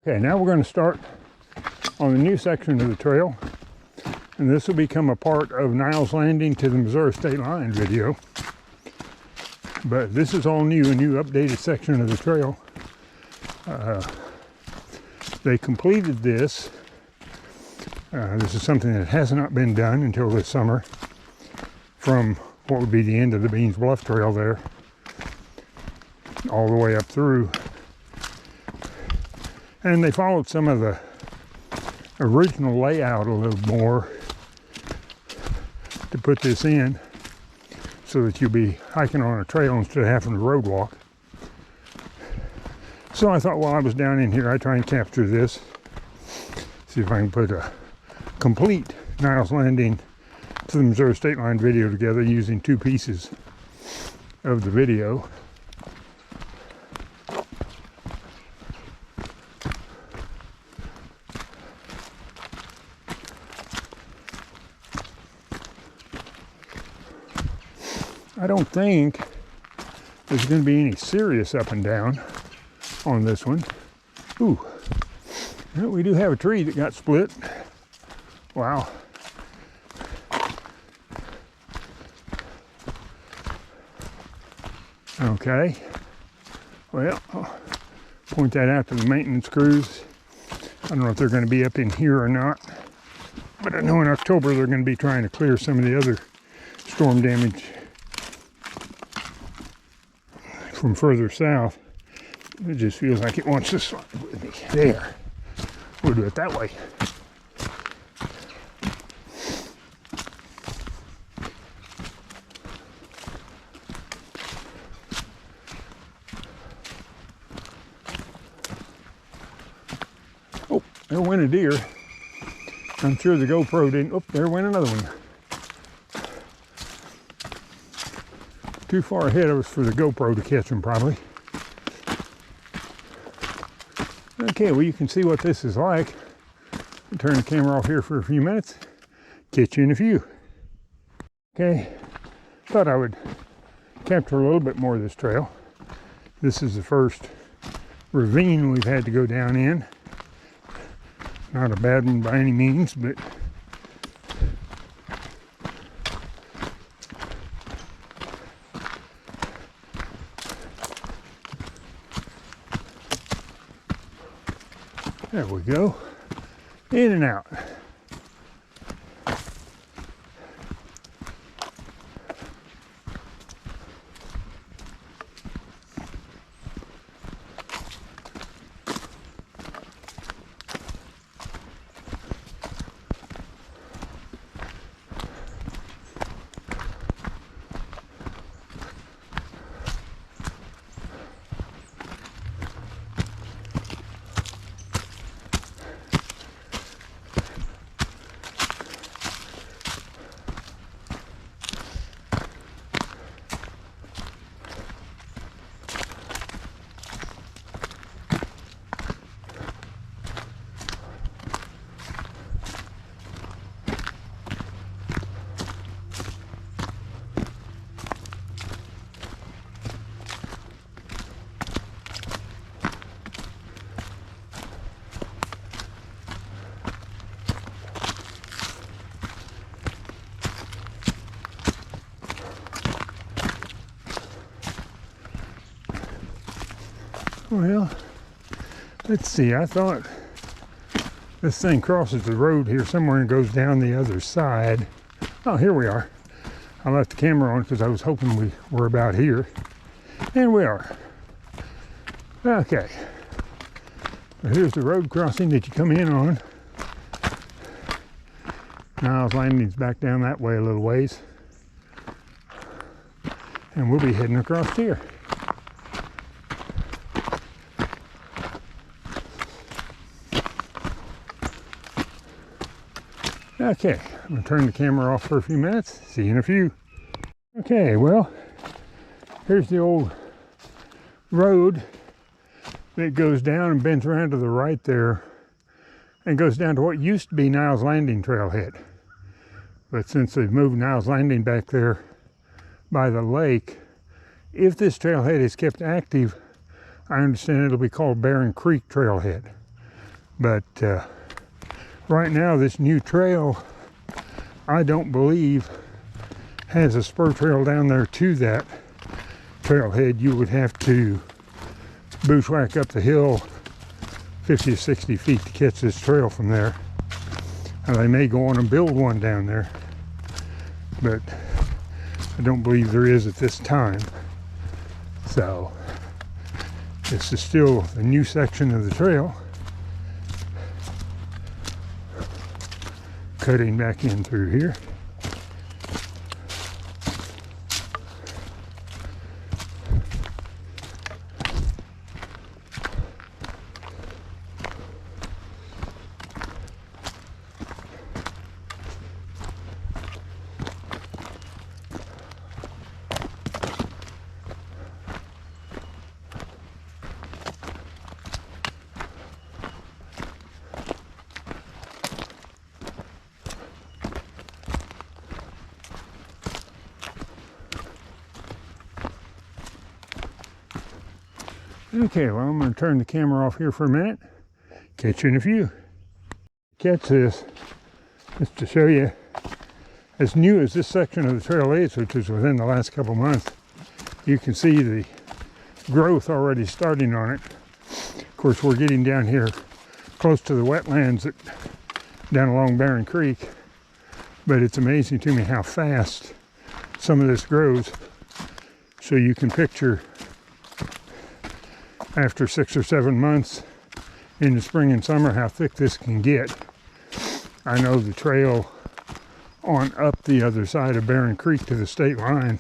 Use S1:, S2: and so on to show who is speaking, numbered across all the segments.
S1: Okay, now we're going to start on the new section of the trail, and this will become a part of Niles Landing to the Missouri State Line video. But this is all new, a new updated section of the trail. They completed this. This is something that has not been done until this summer, from what would be the end of the Beans Bluff Trail there, all the way up through. And they followed some of the original layout a little more to put this in, so that you'll be hiking on a trail instead of having to road walk. So I thought while I was down in here, I'd try and capture this, see if I can put a complete Niles Landing to the Missouri State Line video together using two pieces of the video. I don't think there's going to be any serious up and down on this one. Ooh, well, we do have a tree that got split. Wow. Okay. Well, I'll point that out to the maintenance crews. I don't know if they're going to be up in here or not, but I know in October they're going to be trying to clear some of the other storm damage from further south. It just feels like it wants to slide with me. There. We'll do it that way. Oh, there went a deer. I'm sure the GoPro didn't. Oh, there went another one. Too far ahead of us for the GoPro to catch them, probably. Okay, well, you can see what this is like. I'll turn the camera off here for a few minutes. Catch you in a few. Okay, thought I would capture a little bit more of this trail. This is the first ravine we've had to go down in. Not a bad one by any means, but there we go. In and out. Well, let's see, I thought this thing crosses the road here somewhere and goes down the other side. Oh, here we are. I left the camera on because I was hoping we were about here. And we are. Okay. Well, here's the road crossing that you come in on. Niles Landing's back down that way a little ways. And we'll be heading across here. Okay, I'm going to turn the camera off for a few minutes. See you in a few. Okay, well, here's the old road that goes down and bends around to the right there and goes down to what used to be Niles Landing Trailhead. But since they've moved Niles Landing back there by the lake, if this trailhead is kept active, I understand it'll be called Barren Creek Trailhead. But right now, this new trail, I don't believe has a spur trail down there to that trailhead. You would have to bushwhack up the hill 50 to 60 feet to catch this trail from there. And they may go on and build one down there, but I don't believe there is at this time. So this is still a new section of the trail, cutting back in through here. Okay, well, I'm going to turn the camera off here for a minute. Catch you in a few. Catch this, just to show you, as new as this section of the trail is, which is within the last couple months, you can see the growth already starting on it. Of course, we're getting down here close to the wetlands down along Barren Creek, but it's amazing to me how fast some of this grows. So you can picture after 6 or 7 months in the spring and summer how thick this can get. I know the trail on up the other side of Barren Creek to the state line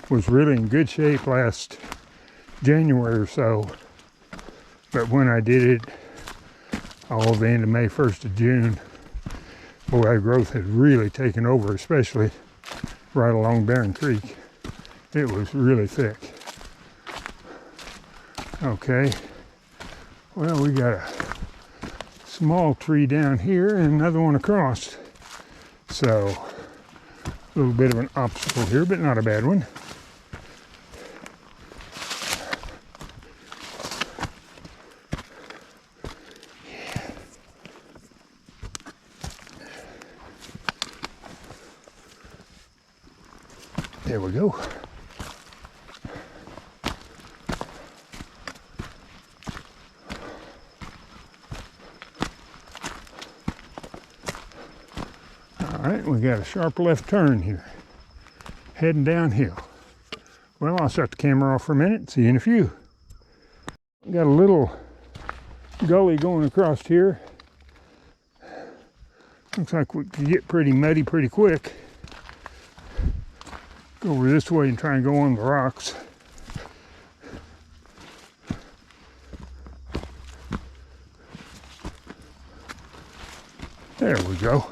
S1: was really in good shape last January or so, but when I did it all the end of May, 1st of June, boy, that growth had really taken over, especially right along Barren Creek. It was really thick. Okay, well, we got a small tree down here and another one across. So, a little bit of an obstacle here, but not a bad one. There we go. All right, we got a sharp left turn here, heading downhill. Well, I'll shut the camera off for a minute, see you in a few. Got a little gully going across here. Looks like we can get pretty muddy pretty quick. Go over this way and try and go on the rocks. There we go.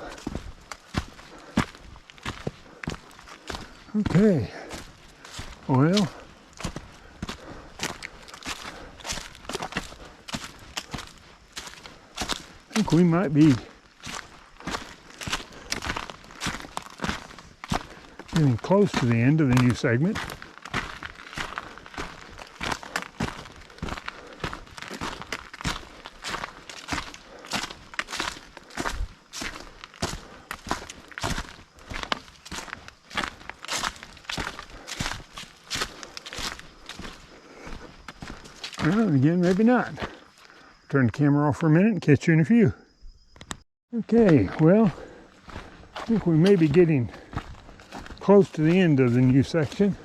S1: Okay, well, I think we might be getting close to the end of the new segment. Well, again, maybe not. Turn the camera off for a minute and catch you in a few. Okay, well, I think we may be getting close to the end of the new section.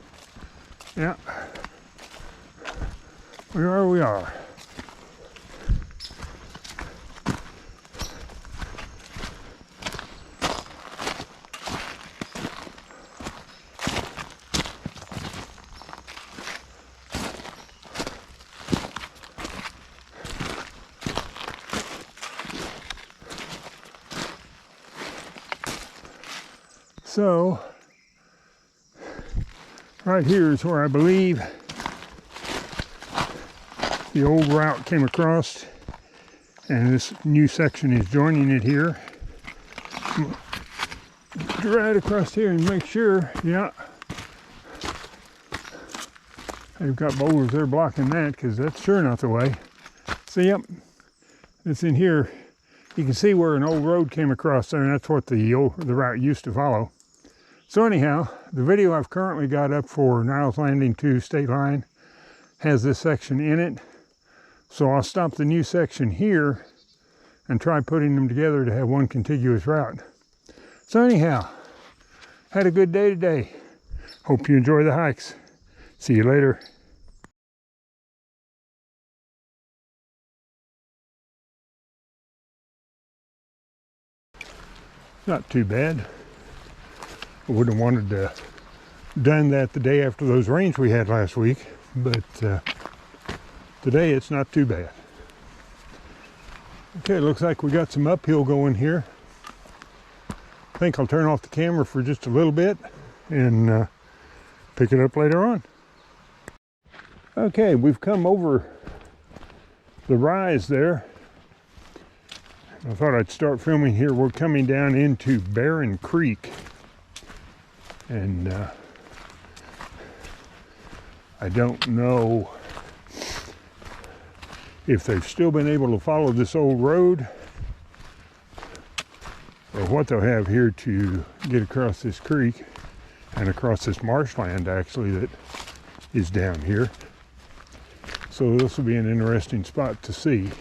S1: Yeah, we are. So, right here is where I believe the old route came across, and this new section is joining it here. Get right across here and make sure, yeah. They've got boulders there blocking that, because that's sure not the way. So, yep, that's in here, you can see where an old road came across there, and that's what the route used to follow. So anyhow, the video I've currently got up for Niles Landing to State Line has this section in it. So I'll stop the new section here and try putting them together to have one contiguous route. So anyhow, had a good day today. Hope you enjoy the hikes. See you later. Not too bad. I wouldn't have wanted to done that the day after those rains we had last week, but today it's not too bad. Okay, looks like we got some uphill going here. I think I'll turn off the camera for just a little bit and pick it up later on. Okay, we've come over the rise there. I thought I'd start filming here. We're coming down into Barren Creek, and I don't know if they've still been able to follow this old road or what they'll have here to get across this creek and across this marshland actually that is down here. So this will be an interesting spot to see.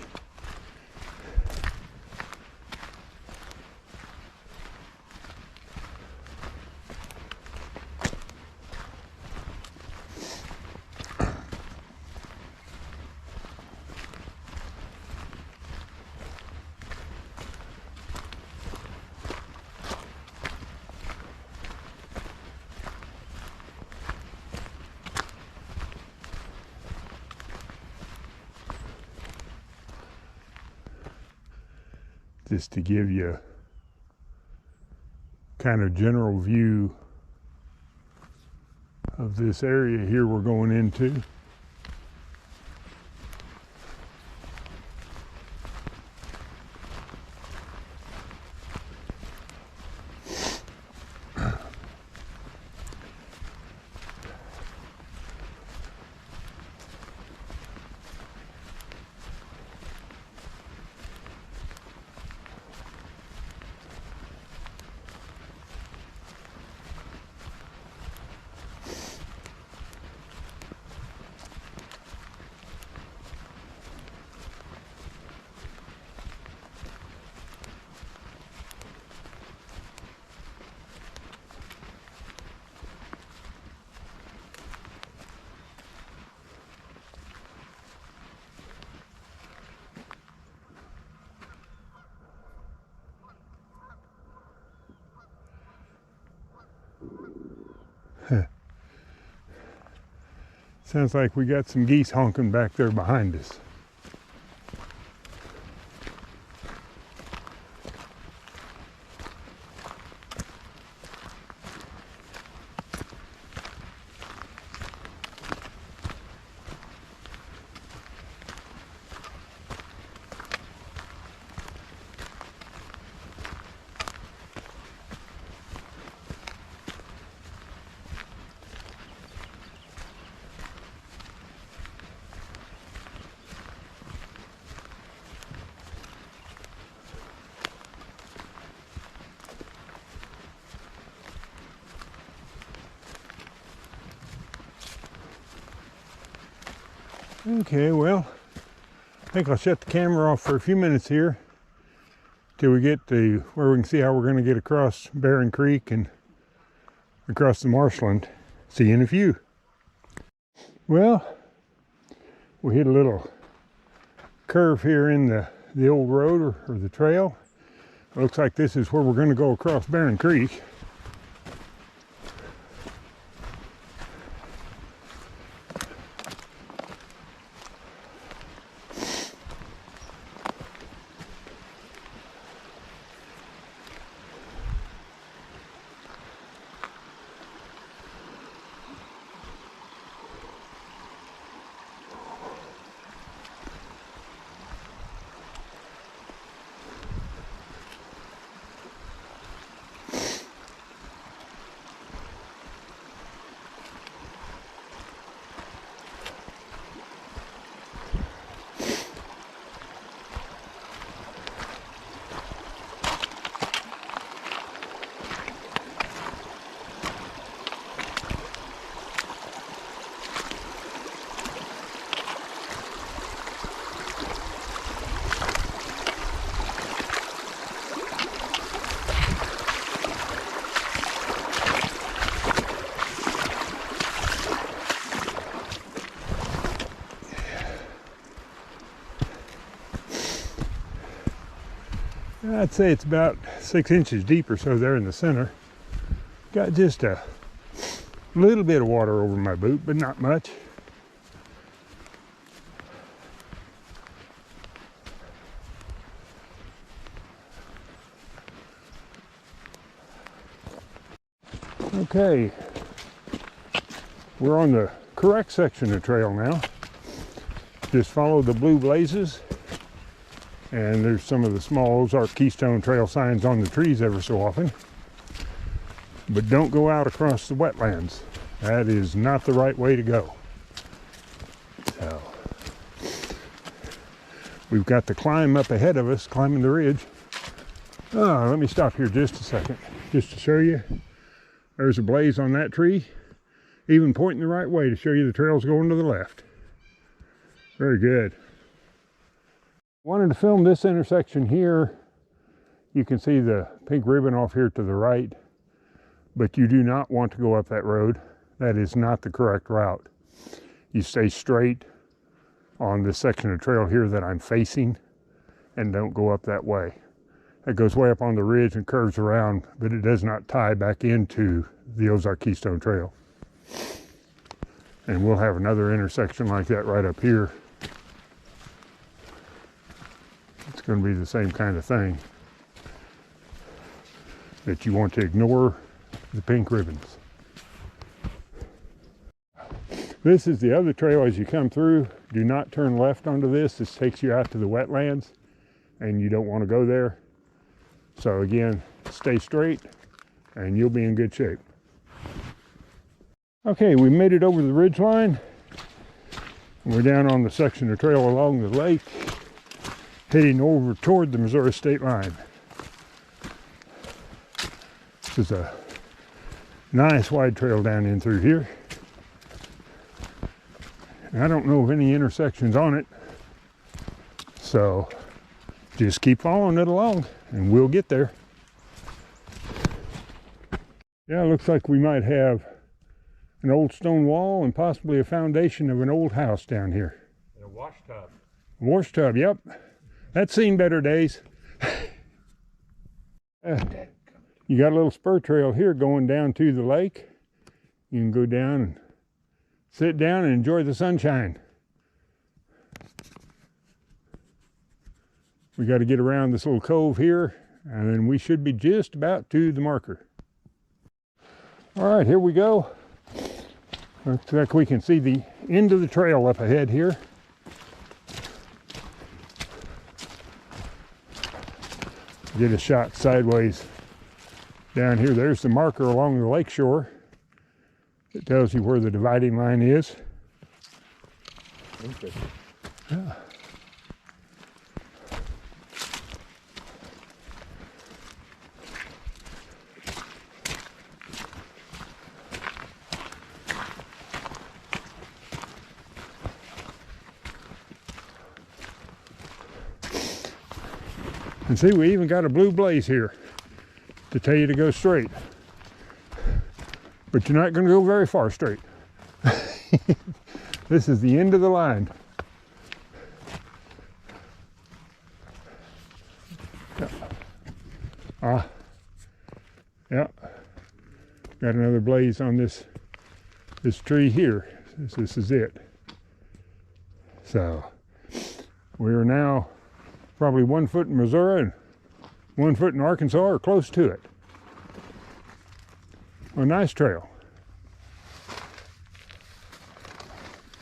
S1: Just to give you kind of general view of this area here we're going into. Sounds like we got some geese honking back there behind us. Okay, well, I think I'll shut the camera off for a few minutes here till we get to where we can see how we're going to get across Barren Creek and across the marshland. See you in a few. Well, we hit a little curve here in the old road or the trail. It looks like this is where we're going to go across Barren Creek. I'd say it's about 6 inches deep or so there in the center. Got just a little bit of water over my boot, but not much. Okay, we're on the correct section of trail now. Just follow the blue blazes, and there's some of the small Ozark Keystone Trail signs on the trees ever so often. But don't go out across the wetlands. That is not the right way to go. So, we've got the climb up ahead of us, climbing the ridge. Oh, let me stop here just a second, just to show you. There's a blaze on that tree, even pointing the right way to show you the trail's going to the left. Very good. Wanted to film this intersection here. You can see the pink ribbon off here to the right, but you do not want to go up that road. That is not the correct route. You stay straight on this section of trail here that I'm facing and don't go up that way. It goes way up on the ridge and curves around, but it does not tie back into the Ozark Keystone Trail. And we'll have another intersection like that right up here. It's going to be the same kind of thing, that you want to ignore the pink ribbons. This is the other trail as you come through. Do not turn left onto this. This takes you out to the wetlands, and you don't want to go there. So again, stay straight and you'll be in good shape. Okay, we made it over the ridge line. We're down on the section of trail along the lake, heading over toward the Missouri state line. This is a nice wide trail down in through here. I don't know of any intersections on it, so just keep following it along and we'll get there. Yeah, it looks like we might have an old stone wall and possibly a foundation of an old house down here.
S2: And a wash tub.
S1: Wash tub, yep. That's seen better days. You got a little spur trail here going down to the lake. You can go down and sit down and enjoy the sunshine. We got to get around this little cove here, and then we should be just about to the marker. All right, here we go. Looks like we can see the end of the trail up ahead here. Get a shot sideways down here. There's the marker along the lake shore. It tells you where the dividing line is.
S2: Interesting.
S1: Yeah. And see, we even got a blue blaze here to tell you to go straight. But you're not going to go very far straight. This is the end of the line. Yeah. Got another blaze on this tree here. This is it. So we are now probably 1 foot in Missouri and 1 foot in Arkansas, or close to it. A nice trail.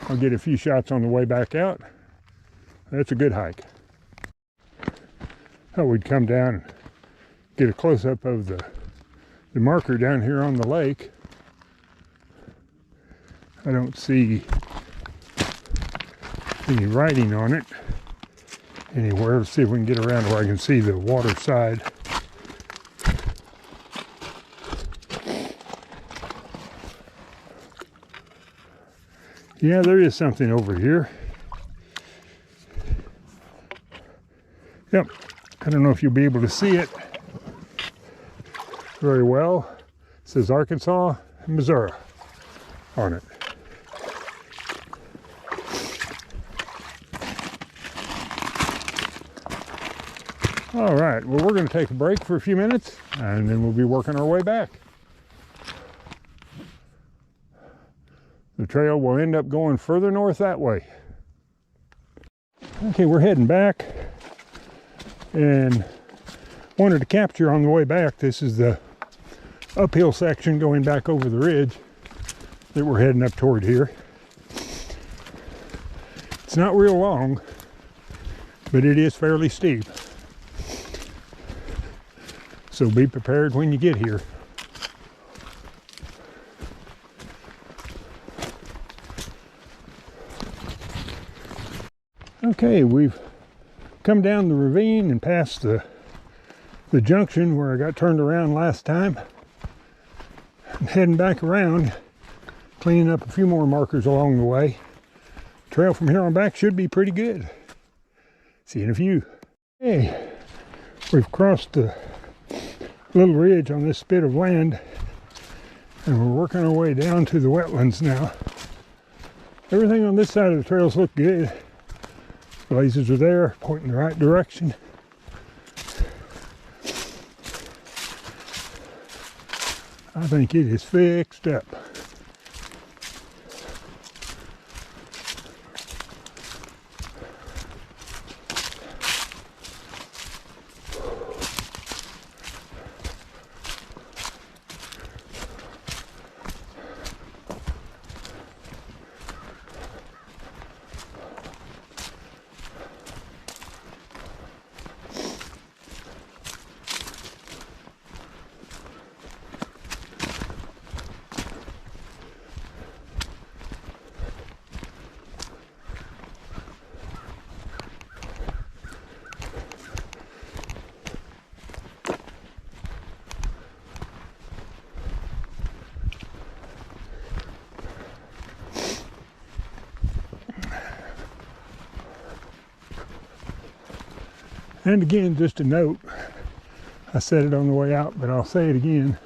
S1: I'll get a few shots on the way back out. That's a good hike. Oh, we'd come down and get a close-up of the marker down here on the lake. I don't see any writing on it anywhere. Let's see if we can get around where I can see the water side. Yeah, there is something over here. Yep, I don't know if you'll be able to see it very well. It says Arkansas and Missouri on it. All right, well, we're going to take a break for a few minutes, and then we'll be working our way back. The trail will end up going further north that way. Okay, we're heading back, and wanted to capture on the way back, this is the uphill section going back over the ridge that we're heading up toward here. It's not real long, but it is fairly steep. So be prepared when you get here. Okay, we've come down the ravine and past the junction where I got turned around last time. I'm heading back around, cleaning up a few more markers along the way. Trail from here on back should be pretty good. See you in a few. Hey, we've crossed the little ridge on this bit of land, and we're working our way down to the wetlands now. Everything on this side of the trails look good. Blazes are there, pointing the right direction. I think it is fixed up. And again, just a note, I said it on the way out, but I'll say it again.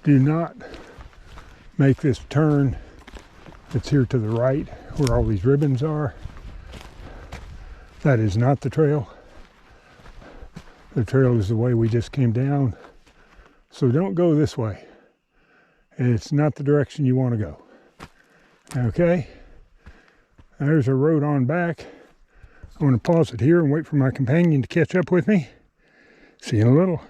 S1: Do not make this turn that's here to the right, where all these ribbons are. That is not the trail. The trail is the way we just came down. So don't go this way. It's not the direction you want to go. Okay? There's a road on back. I'm going to pause it here and wait for my companion to catch up with me. See you in a little.